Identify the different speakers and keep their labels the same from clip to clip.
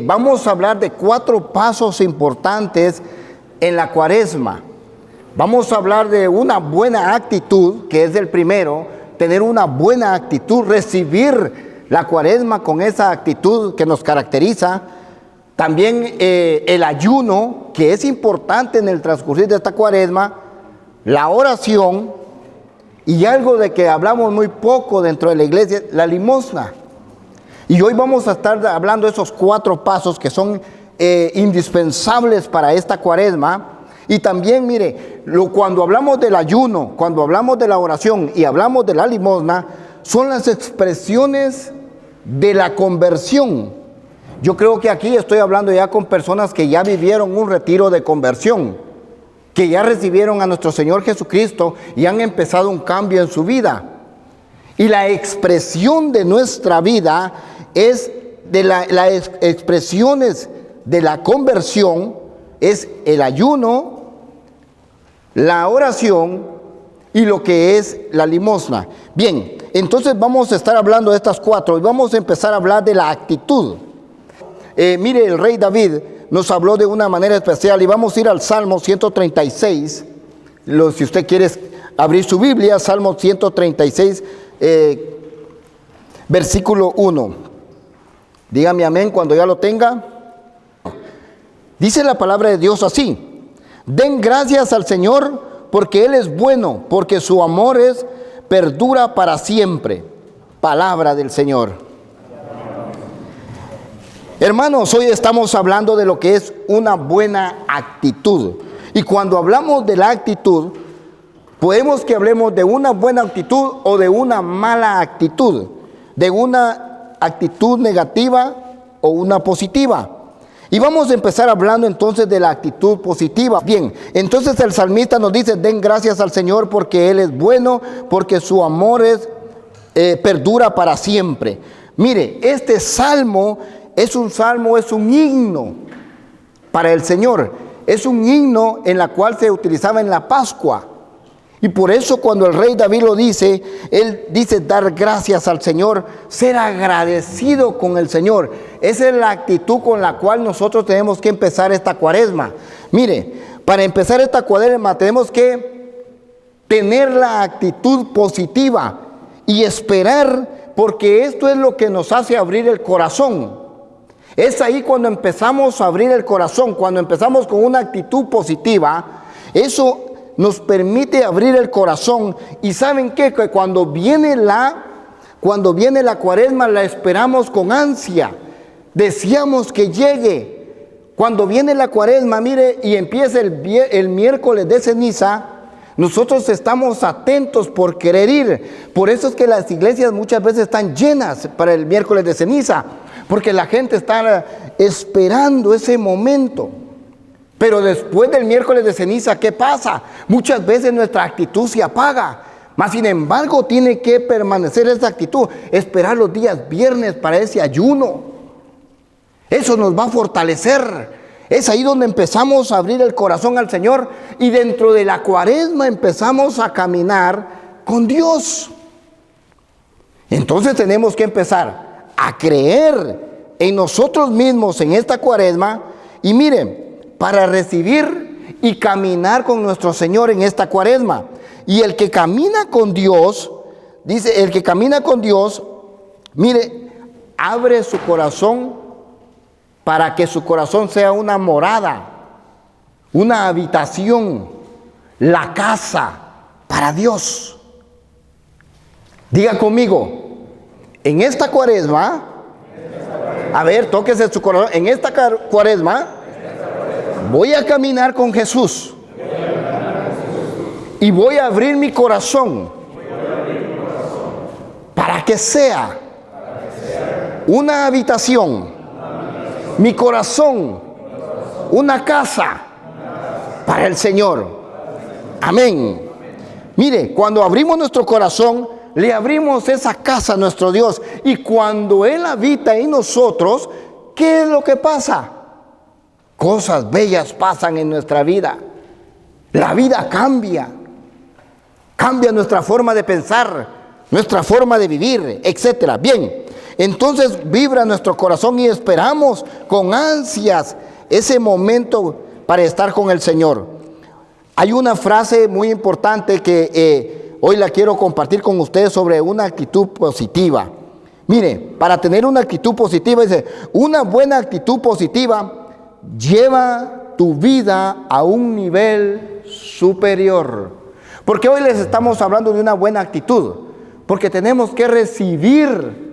Speaker 1: Vamos a hablar de 4 pasos importantes en la Cuaresma. Vamos a hablar de una buena actitud, que es el primero, tener una buena actitud, recibir la Cuaresma con esa actitud que nos caracteriza. También el ayuno, que es importante en el transcurrir de esta Cuaresma, la oración y algo de que hablamos muy poco dentro de la iglesia, la limosna. Y hoy vamos a estar hablando de esos 4 pasos que son indispensables para esta Cuaresma. Y también, mire, cuando hablamos del ayuno, cuando hablamos de la oración y hablamos de la limosna, son las expresiones de la conversión. Yo creo que aquí estoy hablando ya con personas que ya vivieron un retiro de conversión, que ya recibieron a nuestro Señor Jesucristo y han empezado un cambio en su vida. Y la expresión de nuestra vida es de las expresiones de la conversión, es el ayuno, la oración y lo que es la limosna. Bien, entonces vamos a estar hablando de estas 4 y vamos a empezar a hablar de la actitud. Mire, el rey David nos habló de una manera especial y vamos a ir al Salmo 136. Si usted quiere abrir su Biblia, Salmo 136, versículo 1. Dígame amén cuando ya lo tenga. Dice la palabra de Dios así: den gracias al Señor porque Él es bueno, porque su amor perdura para siempre. Palabra del Señor. Hermanos, hoy estamos hablando de lo que es una buena actitud. Y cuando hablamos de la actitud, podemos que hablemos de una buena actitud o de una mala actitud, de una actitud negativa o una positiva. Y vamos a empezar hablando entonces de la actitud positiva. Bien, entonces el salmista nos dice: den gracias al Señor porque Él es bueno, porque su amor perdura para siempre. Mire, este salmo es un himno para el Señor. Es un himno en la cual se utilizaba en la Pascua. Y por eso cuando el rey David lo dice, él dice dar gracias al Señor, ser agradecido con el Señor. Esa es la actitud con la cual nosotros tenemos que empezar esta Cuaresma. Mire, para empezar esta Cuaresma tenemos que tener la actitud positiva y esperar, porque esto es lo que nos hace abrir el corazón. Es ahí cuando empezamos a abrir el corazón, cuando empezamos con una actitud positiva, eso nos permite abrir el corazón. Y ¿saben qué? Que cuando viene la Cuaresma la esperamos con ansia, deseamos que llegue. Cuando viene la Cuaresma, mire, y empieza el miércoles de ceniza, nosotros estamos atentos por querer ir. Por eso es que las iglesias muchas veces están llenas para el miércoles de ceniza, porque la gente está esperando ese momento. Pero después del miércoles de ceniza, ¿qué pasa? Muchas veces nuestra actitud se apaga. Mas sin embargo, tiene que permanecer esa actitud. Esperar los días viernes para ese ayuno. Eso nos va a fortalecer. Es ahí donde empezamos a abrir el corazón al Señor. Y dentro de la Cuaresma empezamos a caminar con Dios. Entonces tenemos que empezar a creer en nosotros mismos en esta Cuaresma. Y miren, para recibir y caminar con nuestro Señor en esta Cuaresma. Y el que camina con Dios, dice, el que camina con Dios, mire, abre su corazón para que su corazón sea una morada, una habitación, la casa para Dios. Diga conmigo, en esta Cuaresma, a ver, tóquese su corazón, en esta Cuaresma, voy a caminar con Jesús. Y voy a abrir mi corazón para que sea una habitación, mi corazón, una casa para el Señor. Amén. Mire, cuando abrimos nuestro corazón, le abrimos esa casa a nuestro Dios. Y cuando Él habita en nosotros, ¿qué es lo que pasa? Cosas bellas pasan en nuestra vida. La vida cambia. Cambia nuestra forma de pensar, nuestra forma de vivir, etc. Bien, Entonces vibra nuestro corazón y esperamos con ansias ese momento para estar con el Señor. Hay una frase muy importante que hoy la quiero compartir con ustedes sobre una actitud positiva. Mire, para tener una actitud positiva, dice, una buena actitud positiva lleva tu vida a un nivel superior. Porque hoy les estamos hablando de una buena actitud, porque tenemos que recibir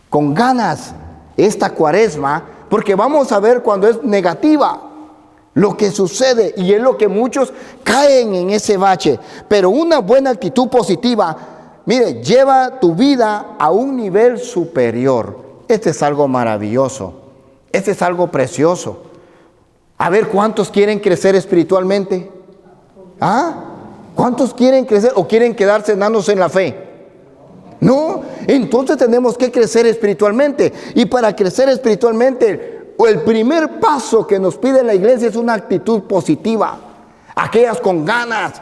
Speaker 1: con ganas esta cuaresma, porque vamos a ver cuando es negativa lo que sucede, y es lo que muchos caen en ese bache. Pero una buena actitud positiva, mire, lleva tu vida a un nivel superior. Este es algo maravilloso, este es algo precioso. A ver, ¿cuántos quieren crecer espiritualmente? ¿Ah? ¿Cuántos quieren crecer o quieren quedarse enanos en la fe? No, entonces tenemos que crecer espiritualmente. Y para crecer espiritualmente, el primer paso que nos pide la iglesia es una actitud positiva. Aquellas con ganas,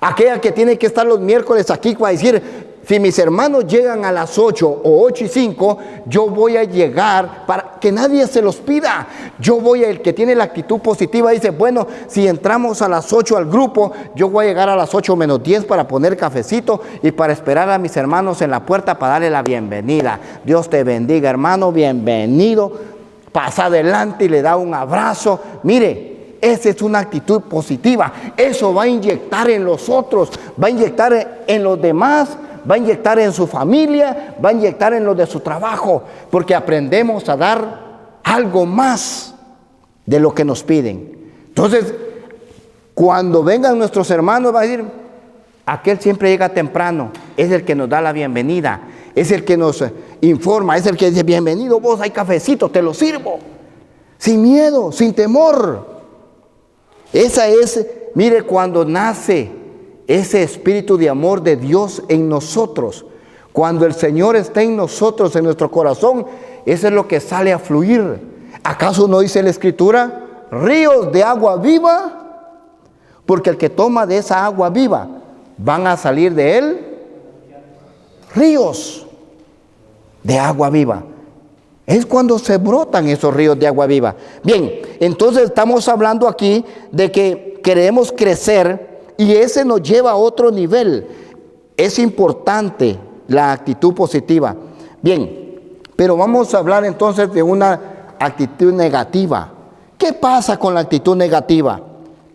Speaker 1: aquella que tiene que estar los miércoles aquí para decir, si mis hermanos llegan a las 8 o 8:05, yo voy a llegar para que nadie se los pida. Yo voy, el que tiene la actitud positiva dice, bueno, si entramos a las 8 al grupo, yo voy a llegar a las 8 menos 10 para poner cafecito y para esperar a mis hermanos en la puerta para darle la bienvenida. Dios te bendiga, hermano, bienvenido. Pasa adelante y le da un abrazo. Mire, esa es una actitud positiva. Eso va a inyectar en los otros, va a inyectar en los demás, va a inyectar en su familia, va a inyectar en lo de su trabajo, porque aprendemos a dar algo más de lo que nos piden. Entonces, cuando vengan nuestros hermanos, va a decir, aquel siempre llega temprano, es el que nos da la bienvenida, es el que nos informa, es el que dice, bienvenido vos, hay cafecito, te lo sirvo, sin miedo, sin temor. Esa es, mire, cuando nace ese espíritu de amor de Dios en nosotros, cuando el Señor está en nosotros, en nuestro corazón, eso es lo que sale a fluir. ¿Acaso no dice la Escritura? Ríos de agua viva, porque el que toma de esa agua viva, van a salir de él ríos de agua viva. Es cuando se brotan esos ríos de agua viva. Bien, entonces estamos hablando aquí de que queremos crecer y ese nos lleva a otro nivel. Es importante la actitud positiva. Bien, pero vamos a hablar entonces de una actitud negativa. ¿Qué pasa con la actitud negativa?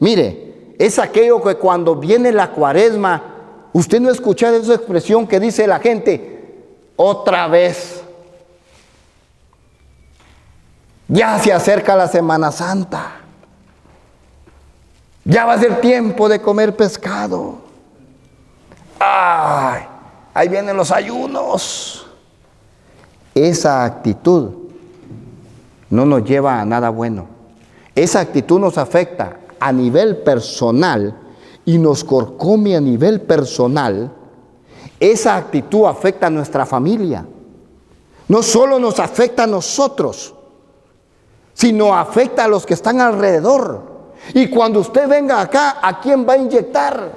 Speaker 1: Mire, es aquello que cuando viene la cuaresma, usted no escucha esa expresión que dice la gente, otra vez. Ya se acerca la Semana Santa. Ya va a ser tiempo de comer pescado. ¡Ay! Ahí vienen los ayunos. Esa actitud no nos lleva a nada bueno. Esa actitud nos afecta a nivel personal y nos carcome a nivel personal. Esa actitud afecta a nuestra familia. No solo nos afecta a nosotros, sino afecta a los que están alrededor. Y cuando usted venga acá, ¿a quién va a inyectar?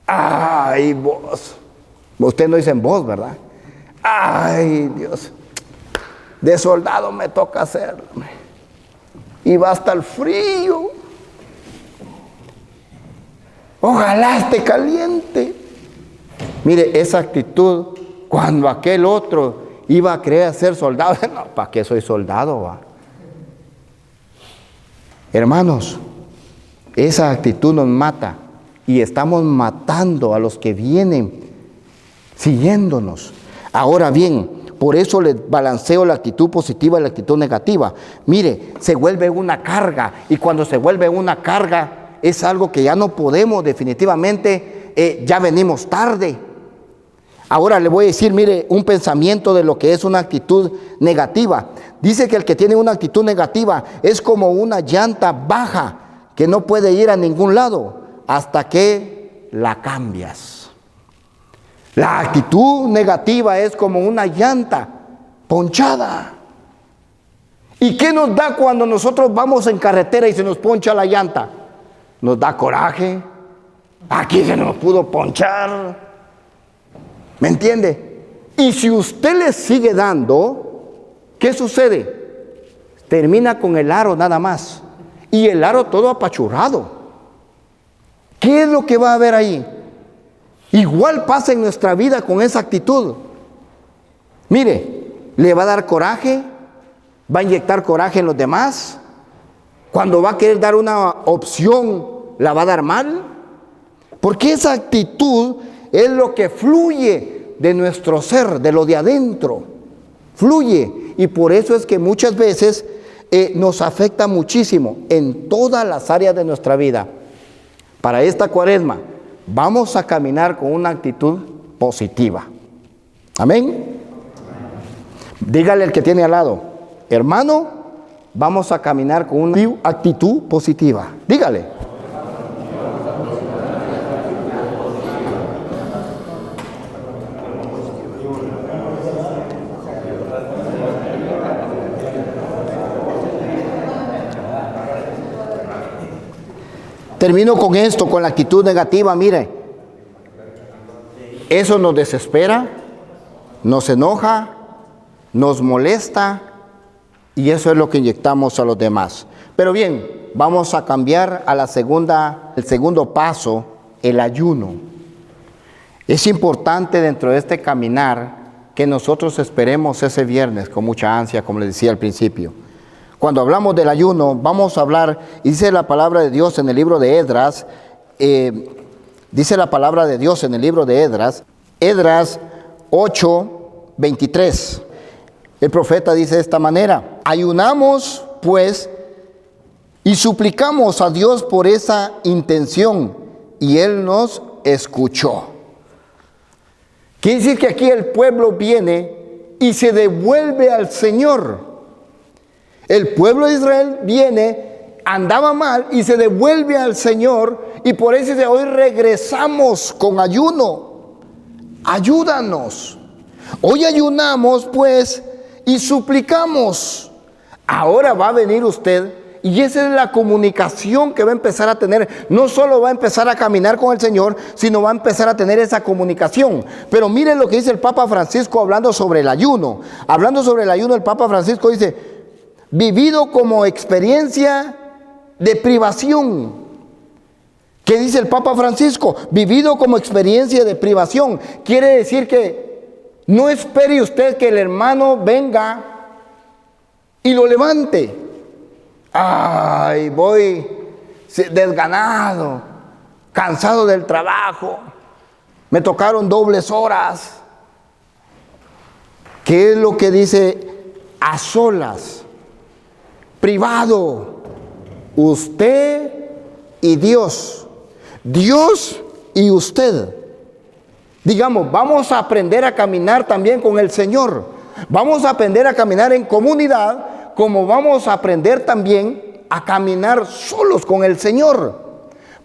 Speaker 1: Ay, vos. Usted no dice en vos, ¿verdad? Ay, Dios. De soldado me toca hacerlo. Y va hasta el frío. Ojalá esté caliente. Mire, esa actitud, cuando aquel otro iba a querer ser soldado, no, ¿para qué soy soldado? Va? Hermanos, esa actitud nos mata y estamos matando a los que vienen siguiéndonos. Ahora bien, por eso les balanceo la actitud positiva y la actitud negativa. Mire, se vuelve una carga y cuando se vuelve una carga es algo que ya no podemos definitivamente, ya venimos tarde. Ahora le voy a decir, mire, un pensamiento de lo que es una actitud negativa. Dice que el que tiene una actitud negativa es como una llanta baja que no puede ir a ningún lado hasta que la cambias. La actitud negativa es como una llanta ponchada. ¿Y qué nos da cuando nosotros vamos en carretera y se nos poncha la llanta? Nos da coraje. Aquí se nos pudo ponchar. ¿Me entiende? Y si usted le sigue dando, ¿qué sucede? Termina con el aro nada más. Y el aro todo apachurrado. ¿Qué es lo que va a haber ahí? Igual pasa en nuestra vida con esa actitud. Mire, le va a dar coraje, va a inyectar coraje en los demás. Cuando va a querer dar una opción, la va a dar mal. Porque esa actitud es lo que fluye de nuestro ser, de lo de adentro. Fluye. Y por eso es que muchas veces nos afecta muchísimo en todas las áreas de nuestra vida. Para esta cuaresma, vamos a caminar con una actitud positiva. Amén. Dígale al que tiene al lado, hermano, vamos a caminar con una actitud positiva. Dígale. Termino con esto, con la actitud negativa. Mire, eso nos desespera, nos enoja, nos molesta, y eso es lo que inyectamos a los demás. Pero bien, vamos a cambiar a el segundo paso, el ayuno. Es importante dentro de este caminar que nosotros esperemos ese viernes con mucha ansia, como les decía al principio. Cuando hablamos del ayuno, vamos a hablar, y dice la palabra de Dios en el libro de Esdras, Esdras 8:23. El profeta dice de esta manera: ayunamos pues y suplicamos a Dios por esa intención, y Él nos escuchó. Quiere decir que aquí el pueblo viene y se devuelve al Señor. El pueblo de Israel viene, andaba mal y se devuelve al Señor, y por eso de hoy regresamos con ayuno. Ayúdanos. Hoy ayunamos pues y suplicamos. Ahora va a venir usted, y esa es la comunicación que va a empezar a tener. No solo va a empezar a caminar con el Señor, sino va a empezar a tener esa comunicación. Pero miren lo que dice el Papa Francisco hablando sobre el ayuno. Hablando sobre el ayuno, el Papa Francisco dice: vivido como experiencia de privación. ¿Qué dice el Papa Francisco? Vivido como experiencia de privación. Quiere decir que no espere usted que el hermano venga y lo levante. Ay, voy desganado, cansado del trabajo, me tocaron dobles horas. ¿Qué es lo que dice? A solas, privado, usted y Dios, Dios y usted. Digamos, vamos a aprender a caminar también con el Señor. Vamos a aprender a caminar en comunidad, como vamos a aprender también a caminar solos con el Señor.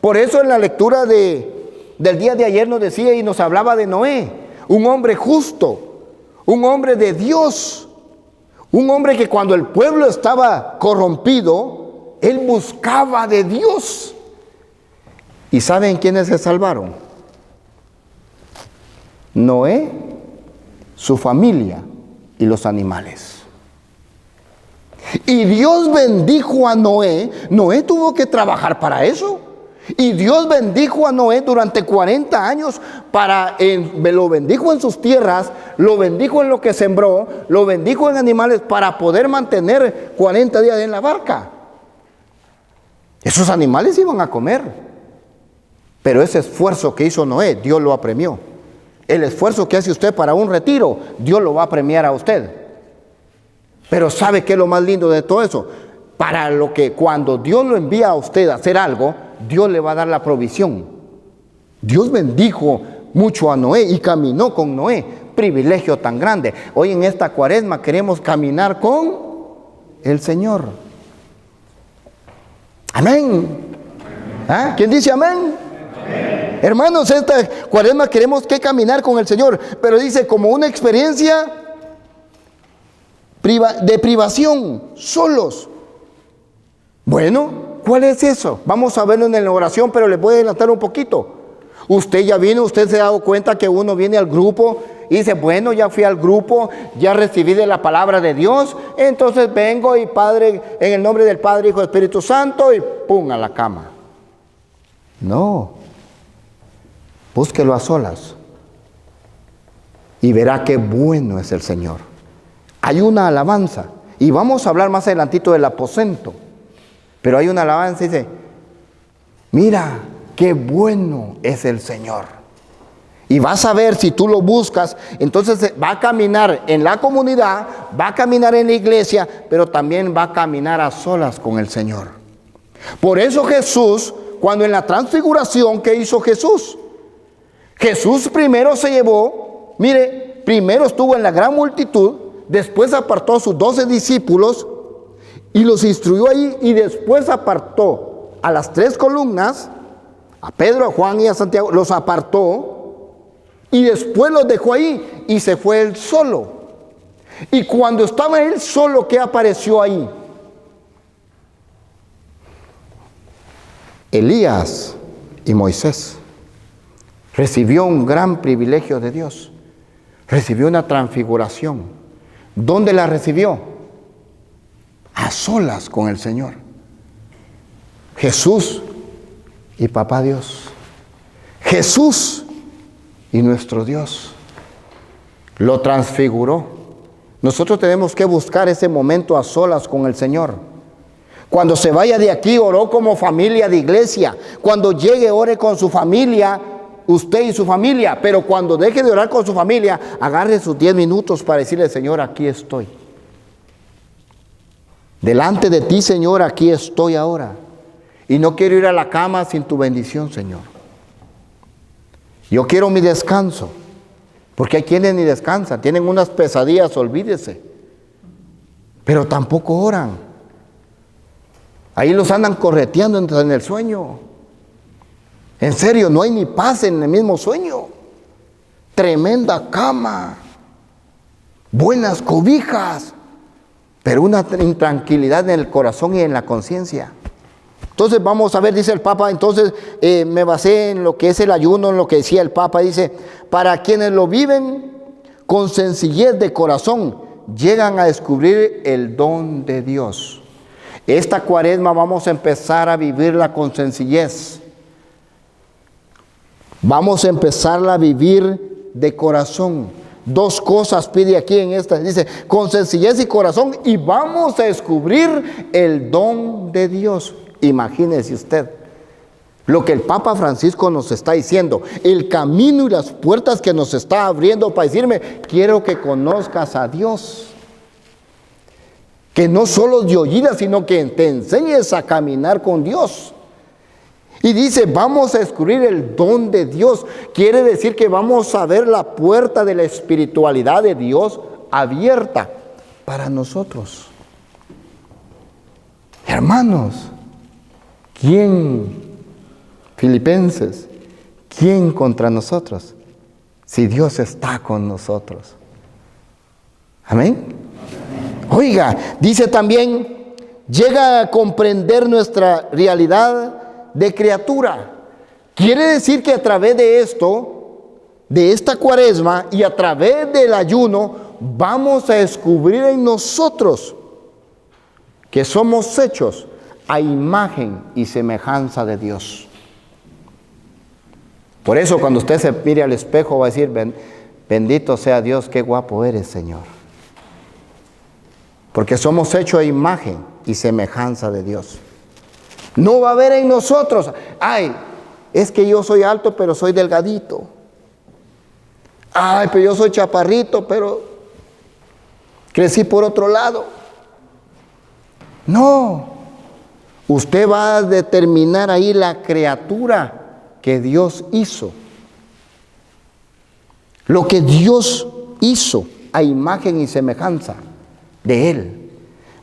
Speaker 1: Por eso en la lectura del día de ayer nos decía y nos hablaba de Noé, un hombre justo, un hombre de Dios. Un hombre que cuando el pueblo estaba corrompido, él buscaba de Dios. ¿Y saben quiénes se salvaron? Noé, su familia y los animales. Y Dios bendijo a Noé. Noé tuvo que trabajar para eso. Y Dios bendijo a Noé durante 40 años, lo bendijo en sus tierras, lo bendijo en lo que sembró, lo bendijo en animales para poder mantener 40 días en la barca. Esos animales iban a comer. Pero ese esfuerzo que hizo Noé, Dios lo apremió. El esfuerzo que hace usted para un retiro, Dios lo va a premiar a usted. Pero ¿sabe qué es lo más lindo de todo eso? Para lo que cuando Dios lo envía a usted a hacer algo, Dios le va a dar la provisión. Dios bendijo mucho a Noé y caminó con Noé. Privilegio tan grande. Hoy en esta cuaresma queremos caminar con el Señor. Amén. ¿Ah? ¿Quién dice amén? Amén. Hermanos, esta cuaresma queremos que caminar con el Señor, pero dice como una experiencia de privación, solos. Bueno, ¿cuál es eso? Vamos a verlo en la oración, pero les voy a adelantar un poquito. Usted ya vino, usted se ha dado cuenta que uno viene al grupo y dice, bueno, ya fui al grupo, ya recibí de la palabra de Dios, entonces vengo y Padre, en el nombre del Padre, Hijo y Espíritu Santo, y pum, a la cama. No, búsquelo a solas y verá qué bueno es el Señor. Hay una alabanza, y vamos a hablar más adelantito del aposento, pero hay una alabanza y dice, mira, qué bueno es el Señor. Y vas a ver, si tú lo buscas, entonces va a caminar en la comunidad, va a caminar en la iglesia, pero también va a caminar a solas con el Señor. Por eso Jesús, cuando en la transfiguración, ¿qué hizo Jesús? Jesús primero se llevó, mire, primero estuvo en la gran multitud, después apartó a sus 12 discípulos y los instruyó ahí, y después apartó a las 3 columnas, a Pedro, a Juan y a Santiago, los apartó y después los dejó ahí y se fue él solo. Y cuando estaba él solo, ¿qué apareció ahí? Elías y Moisés. Recibió un gran privilegio de Dios. Recibió una transfiguración. ¿Dónde la recibió? A solas con el Señor. Jesús y Papá Dios. Jesús y nuestro Dios. Lo transfiguró. Nosotros tenemos que buscar ese momento a solas con el Señor. Cuando se vaya de aquí, oró como familia de iglesia. Cuando llegue, ore con su familia, usted y su familia. Pero cuando deje de orar con su familia, agarre sus 10 minutos para decirle, Señor, aquí estoy. Delante de ti, Señor, aquí estoy ahora. Y no quiero ir a la cama sin tu bendición, Señor. Yo quiero mi descanso. Porque hay quienes ni descansan, tienen unas pesadillas, olvídese. Pero tampoco oran. Ahí los andan correteando en el sueño. En serio, no hay ni paz en el mismo sueño. Tremenda cama, buenas cobijas, pero una intranquilidad en el corazón y en la conciencia. Entonces vamos a ver, dice el Papa, entonces me basé en lo que es el ayuno, en lo que decía el Papa, dice, para quienes lo viven con sencillez de corazón, llegan a descubrir el don de Dios. Esta cuaresma vamos a empezar a vivirla con sencillez. Vamos a empezarla a vivir de corazón. 2 cosas pide aquí en esta, dice, con sencillez y corazón, y vamos a descubrir el don de Dios. Imagínese usted lo que el Papa Francisco nos está diciendo, el camino y las puertas que nos está abriendo para decirme, quiero que conozcas a Dios. Que no solo de oídas, sino que te enseñes a caminar con Dios. Y dice, vamos a descubrir el don de Dios. Quiere decir que vamos a ver la puerta de la espiritualidad de Dios abierta para nosotros. Hermanos, ¿quién, Filipenses, quién contra nosotros? Si Dios está con nosotros. Amén. Oiga, dice también, llega a comprender nuestra realidad de criatura. Quiere decir que a través de esto, de esta cuaresma y a través del ayuno, vamos a descubrir en nosotros que somos hechos a imagen y semejanza de Dios. Por eso cuando usted se mire al espejo va a decir, bendito sea Dios, qué guapo eres, Señor. Porque somos hechos a imagen y semejanza de Dios. No va a haber en nosotros, ay, es que yo soy alto pero soy delgadito. Ay, pero yo soy chaparrito pero crecí por otro lado. No, usted va a determinar ahí la criatura que Dios hizo. Lo que Dios hizo a imagen y semejanza de Él.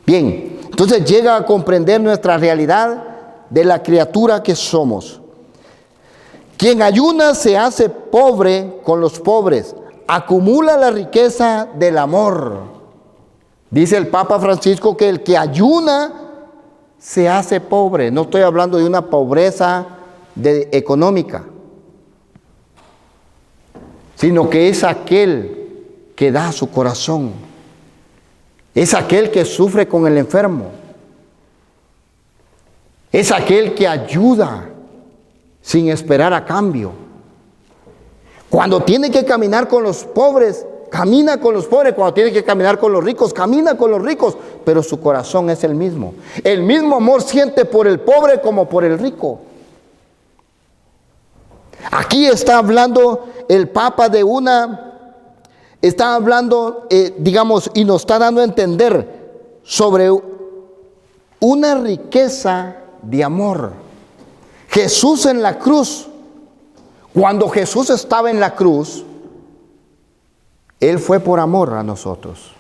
Speaker 1: Bien, entonces llega a comprender nuestra realidad de la criatura que somos. Quien ayuna se hace pobre con los pobres, acumula la riqueza del amor. Dice el Papa Francisco que el que ayuna se hace pobre. No estoy hablando de una pobreza económica, sino que es aquel que da su corazón. Es aquel que sufre con el enfermo. Es aquel que ayuda sin esperar a cambio. Cuando tiene que caminar con los pobres, camina con los pobres. Cuando tiene que caminar con los ricos, camina con los ricos. Pero su corazón es el mismo. El mismo amor siente por el pobre como por el rico. Aquí está hablando el Papa está hablando, y nos está dando a entender sobre una riqueza de amor. Jesús en la cruz, cuando Jesús estaba en la cruz, Él fue por amor a nosotros.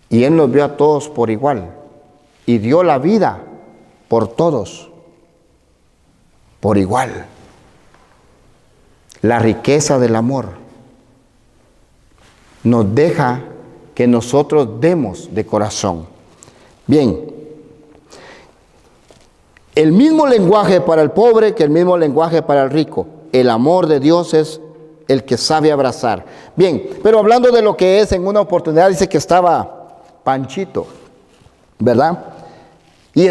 Speaker 1: Y Él nos vio a todos por igual. Y dio la vida por todos, por igual. La riqueza del amor nos deja que nosotros demos de corazón. Bien, el mismo lenguaje para el pobre que el mismo lenguaje para el rico. El amor de Dios es el que sabe abrazar. Bien, pero hablando de lo que es, en una oportunidad dice que estaba Panchito, ¿verdad? Y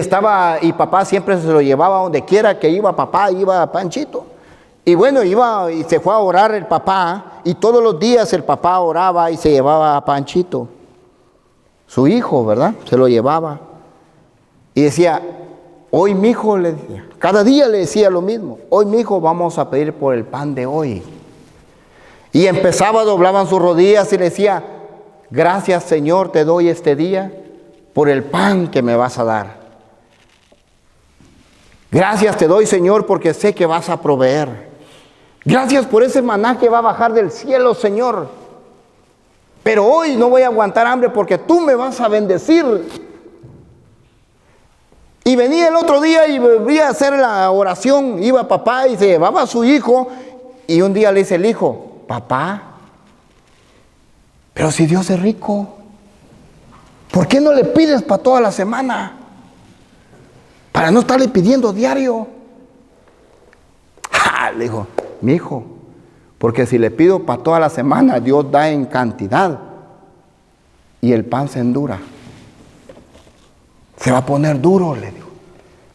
Speaker 1: papá siempre se lo llevaba donde quiera que iba papá, iba Panchito. Y bueno, iba y se fue a orar el papá, y todos los días el papá oraba y se llevaba a Panchito, su hijo, ¿verdad? Se lo llevaba. Y decía, hoy mijo, le decía, cada día le decía lo mismo, hoy mijo vamos a pedir por el pan de hoy. Y empezaba, doblaban sus rodillas y le decía, gracias Señor, te doy este día por el pan que me vas a dar. Gracias te doy Señor porque sé que vas a proveer. Gracias por ese maná que va a bajar del cielo, Señor. Pero hoy no voy a aguantar hambre porque tú me vas a bendecir. Y venía el otro día y volvía a hacer la oración. Iba papá y se llevaba a su hijo. Y un día le dice el hijo, papá, pero si Dios es rico, ¿por qué no le pides para toda la semana? Para no estarle pidiendo diario. Le dijo, mi hijo, porque si le pido para toda la semana, Dios da en cantidad y el pan se endura. Se va a poner duro, le digo.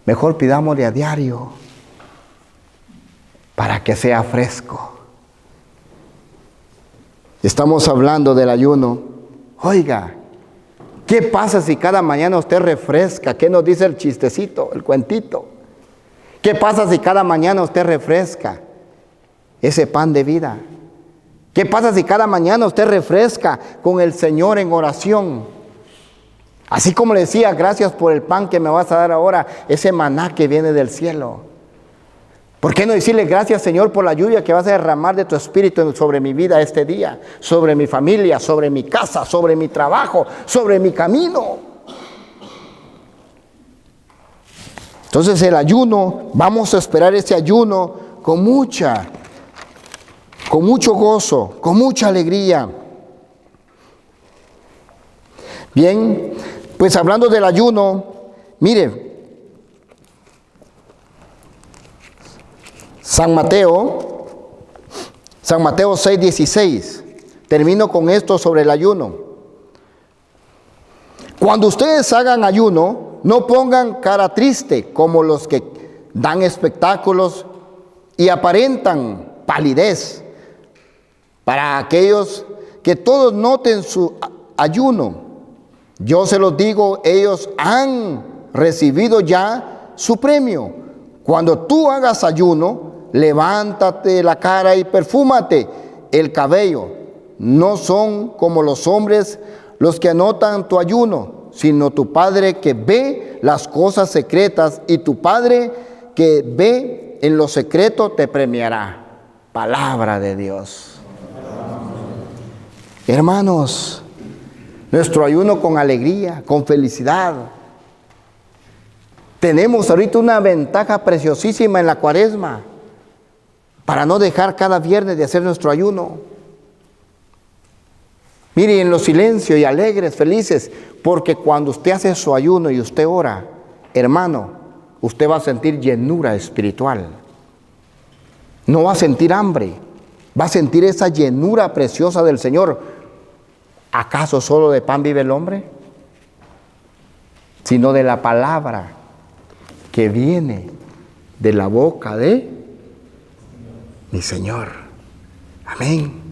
Speaker 1: Mejor pidámosle a diario para que sea fresco. Estamos hablando del ayuno. Oiga, ¿qué pasa si cada mañana usted refresca? ¿Qué nos dice el chistecito, el cuentito? ¿Qué pasa si cada mañana usted refresca ese pan de vida? ¿Qué pasa si cada mañana usted refresca con el Señor en oración? Así como le decía, gracias por el pan que me vas a dar ahora, ese maná que viene del cielo. ¿Por qué no decirle gracias Señor por la lluvia que vas a derramar de tu espíritu sobre mi vida este día, sobre mi familia, sobre mi casa, sobre mi trabajo, sobre mi camino? Entonces el ayuno, vamos a esperar ese ayuno con mucho gozo, con mucha alegría. Bien, pues hablando del ayuno, mire, San Mateo 6:16, termino con esto sobre el ayuno. Cuando ustedes hagan ayuno, no pongan cara triste como los que dan espectáculos y aparentan palidez, para aquellos que todos noten su ayuno. Yo se los digo, ellos han recibido ya su premio. Cuando tú hagas ayuno, levántate la cara y perfúmate el cabello. No son como los hombres los que anotan tu ayuno, sino tu Padre que ve las cosas secretas, y tu Padre que ve en lo secreto te premiará. Palabra de Dios. Hermanos, nuestro ayuno con alegría, con felicidad. Tenemos ahorita una ventaja preciosísima en la Cuaresma para no dejar cada viernes de hacer nuestro ayuno. Mire, en los silencios y alegres, felices, porque cuando usted hace su ayuno y usted ora, hermano, usted va a sentir llenura espiritual. No va a sentir hambre, va a sentir esa llenura preciosa del Señor, ¿Acaso solo de pan vive el hombre? Sino de la palabra que viene de la boca de mi Señor. Amén.